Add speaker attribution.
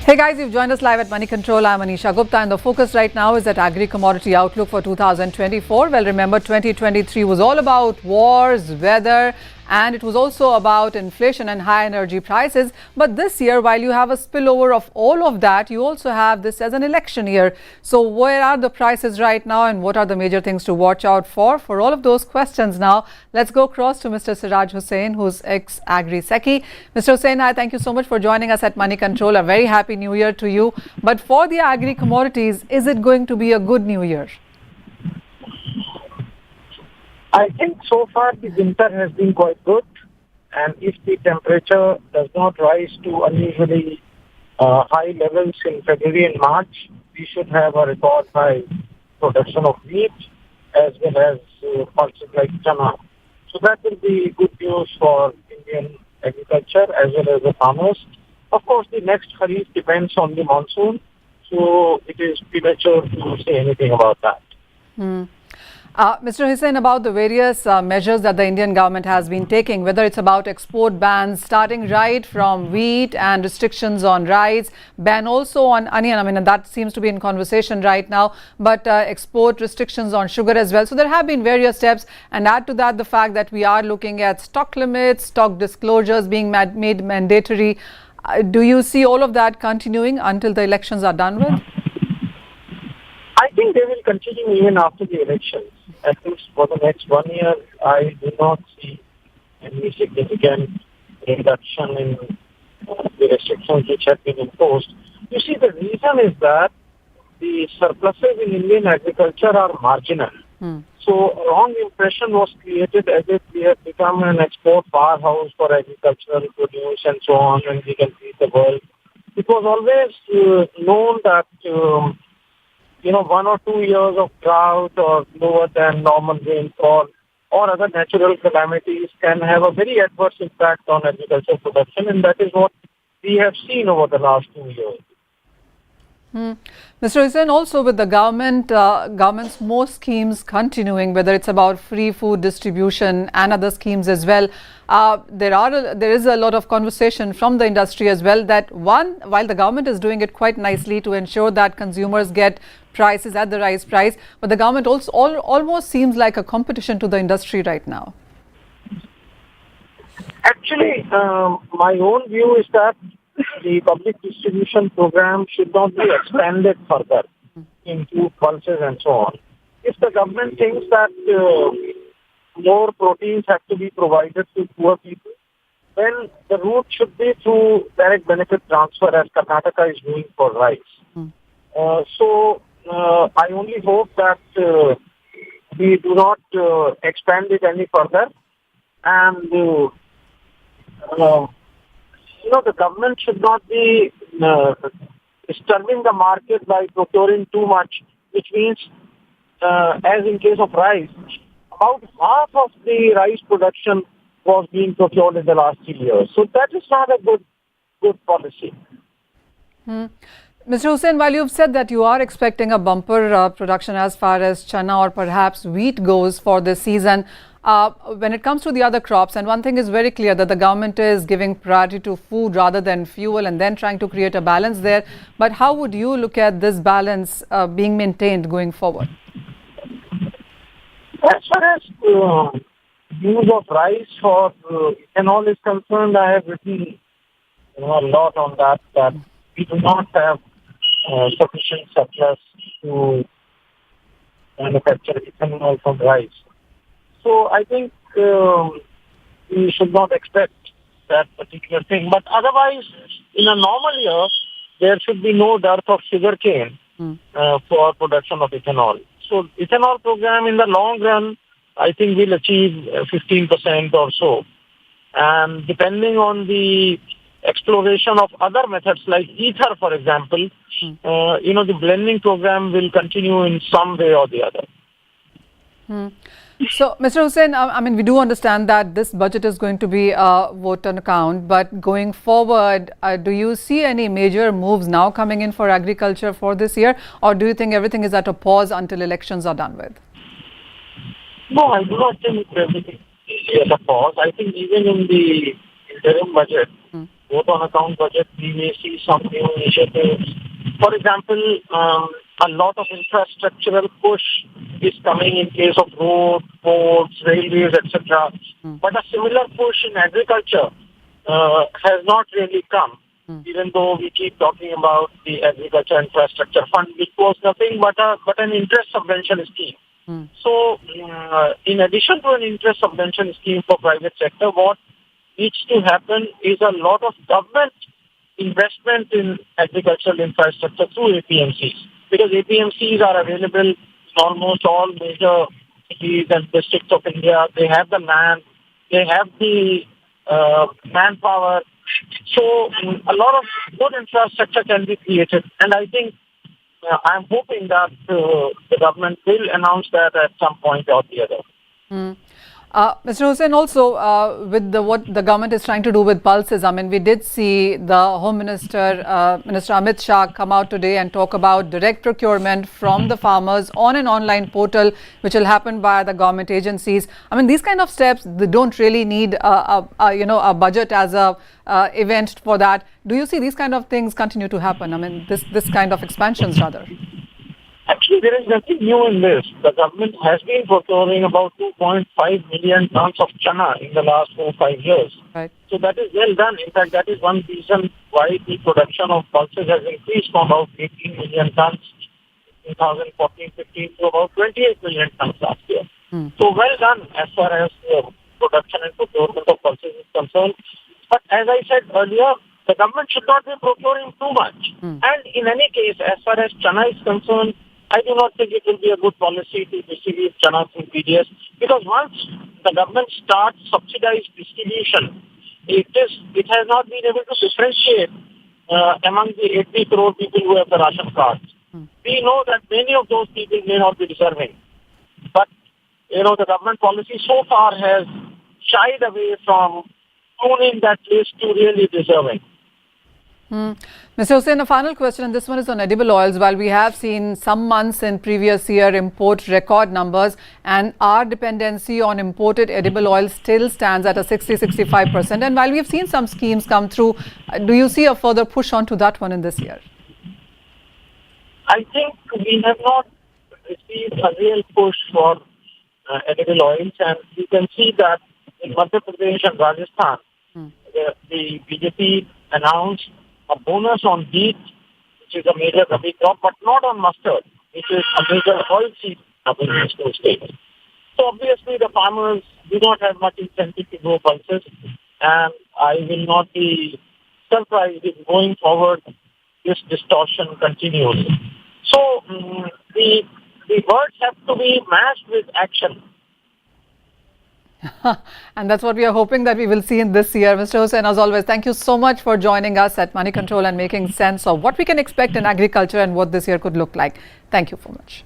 Speaker 1: Hey guys, you've joined us live at Moneycontrol. I'm Manisha Gupta, and the focus right now is at agri-commodity outlook for 2024. Well, remember 2023 was all about wars, weather, and it was also about inflation and high energy prices. But this year, while you have a spillover of all of that, you also have this as an election year. So where are the prices right now, and what are the major things to watch out for? For all of those questions now, let's go across to Mr. Siraj Hussain, who's ex-agri secchi. Mr. Hussain, I thank you so much for joining us at Moneycontrol. A very happy New Year to you. But for the agri-commodities, is it going to be a good New Year?
Speaker 2: I think so far the winter has been quite good, and if the temperature does not rise to unusually high levels in February and March, we should have a record high production of wheat as well as pulses like chana. So that will be good news for Indian agriculture as well as the farmers. Of course, the next kharif depends on the monsoon, so it is premature to say anything about that.
Speaker 1: Mr. Hussain, about the various measures that the Indian government has been taking, whether it's about export bans starting right from wheat and restrictions on rice, ban also on onion, I mean, that seems to be in conversation right now, but export restrictions on sugar as well. So there have been various steps, and add to that the fact that we are looking at stock limits, stock disclosures being made mandatory. Do you see all of that continuing until the elections are done with?
Speaker 2: I think they will continue even after the elections. At least for the next 1 year, I do not see any significant reduction in the restrictions which have been imposed. You see, the reason is that the surpluses in Indian agriculture are marginal. So a wrong impression was created as if we have become an export powerhouse for agricultural produce and so on, and we can feed the world. It was always known that 1 or 2 years of drought or lower than normal rainfall or other natural calamities can have a very adverse impact on agricultural production, and that is what we have seen over the last 2 years.
Speaker 1: Mr. Hussain, also with the government's more schemes continuing, whether it's about free food distribution and other schemes as well, there is a lot of conversation from the industry as well that while the government is doing it quite nicely to ensure that consumers get prices at the right price, but the government also almost seems like a competition to the industry right now.
Speaker 2: Actually, my own view is that the public distribution program should not be expanded further into pulses and so on. If the government thinks that more proteins have to be provided to poor people, then the route should be through direct benefit transfer as Karnataka is doing for rice. So I only hope that we do not expand it any further, and the government should not be disturbing the market by procuring too much, which means, as in case of rice, about half of the rice production was being procured in the last 3 years. So that is not a good policy.
Speaker 1: Mr. Hussain, while you've said that you are expecting a bumper production as far as chana or perhaps wheat goes for this season, when it comes to the other crops, and one thing is very clear that the government is giving priority to food rather than fuel and then trying to create a balance there. But how would you look at this balance being maintained going forward?
Speaker 2: As far as use of rice for ethanol is concerned, I have written a lot on that we do not have sufficient surplus to manufacture ethanol from rice. So I think we should not expect that particular thing. But otherwise, in a normal year, there should be no dearth of sugarcane for production of ethanol. So ethanol program in the long run, I think will achieve 15% or so. And depending on the exploration of other methods like ether, for example, the blending program will continue in some way or the other.
Speaker 1: So, Mr. Hussain, I mean, we do understand that this budget is going to be vote on account, but going forward, do you see any major moves now coming in for agriculture for this year, or do you think everything is at a pause until elections are done with?
Speaker 2: No, I do not think everything is at a pause. I think even in the interim budget, both on account budget, we may see some new initiatives. For example, a lot of infrastructural push is coming in case of roads, ports, railways, etc. But a similar push in agriculture has not really come, even though we keep talking about the agriculture infrastructure fund, which was nothing but an interest subvention scheme. So, in addition to an interest subvention scheme for private sector, what needs to happen is a lot of government investment in agricultural infrastructure through APMCs, because APMCs are available in almost all major cities and districts of India. They have the land, they have the manpower. So a lot of good infrastructure can be created, and I think I'm hoping that the government will announce that at some point or the other.
Speaker 1: Mr. Hussain, also with what the government is trying to do with pulses, I mean, we did see the Home Minister, Minister Amit Shah, come out today and talk about direct procurement from the farmers on an online portal, which will happen via the government agencies. I mean, these kind of steps, they don't really need a budget as a event for that. Do you see these kind of things continue to happen? I mean, this kind of expansions rather.
Speaker 2: Actually, there is nothing new in this. The government has been procuring about 2.5 million tons of chana in the last 4 or 5 years.
Speaker 1: Right.
Speaker 2: So that is well done. In fact, that is one reason why the production of pulses has increased from about 18 million tons in 2014-15 to about 28 million tons last year. So well done as far as production and procurement of pulses is concerned. But as I said earlier, the government should not be procuring too much. And in any case, as far as chana is concerned, I do not think it will be a good policy to distribute chana through PDS, because once the government starts subsidized distribution, it has not been able to differentiate among the 80 crore people who have the ration cards. We know that many of those people may not be deserving. But, the government policy so far has shied away from owning that list to really deserving.
Speaker 1: Mr. Hussain, a final question, and this one is on edible oils. While we have seen some months in previous year import record numbers, and our dependency on imported edible oil still stands at a 60-65%. And while we have seen some schemes come through, do you see a further push onto that one in this year?
Speaker 2: I think we have not received a real push for edible oils, and you can see that in Madhya Pradesh and Rajasthan, the BJP announced a bonus on wheat, which is a major rabi crop, but not on mustard, which is a major oilseed crop in these two states. So obviously the farmers do not have much incentive to grow pulses, and I will not be surprised if going forward this distortion continues. So the words have to be matched with action.
Speaker 1: And that's what we are hoping that we will see in this year. Mr. Hussain, as always, thank you so much for joining us at Moneycontrol and making sense of what we can expect in agriculture and what this year could look like. Thank you so much.